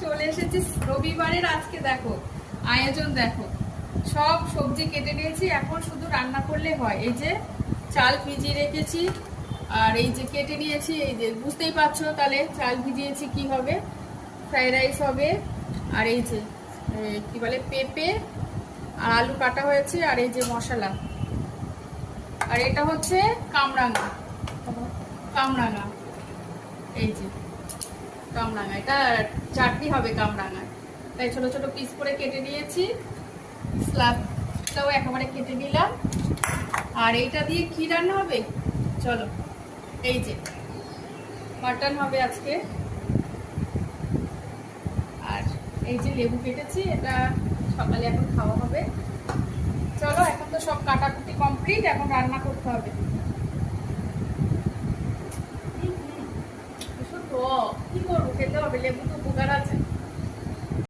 চলে এসেছি রবিবারের। আজকে দেখো আয়োজন, দেখো সব সবজি কেটে নিয়েছি, এখন শুধু রান্না করলে হয়। এই যে চাল ভিজিয়ে রেখেছি, আর এই যে কেটে নিয়েছি, এই যে বুঝতেই পারছো তাহলে চাল ভিজিয়েছি কি হবে, ফ্রাইড রাইস হবে। আর এই যে কি বলে পেঁপে আর আলু কাটা হয়েছে, আর এই যে মশলা। আর এটা হচ্ছে কামরাঙা, কামরাঙা, এই যে কামরাঙা, এটা চাটনি হবে কামরাঙা। তাই ছোট ছোট পিস করে কেটে নিয়েছি, স্ল্যাবটাও একেবারে কেটে নিলাম। আর এইটা দিয়ে কি রান্না হবে চলো, এই যে মাটন হবে আজকে। আর এই যে লেবু কেটেছি, এটা সকালে এখন খাওয়া হবে। চলো, এখন তো সব কাটাকুটি কমপ্লিট, এখন রান্না করতে হবে। কি করবো, খেতে হবে, লেবু তো উপকার আছে।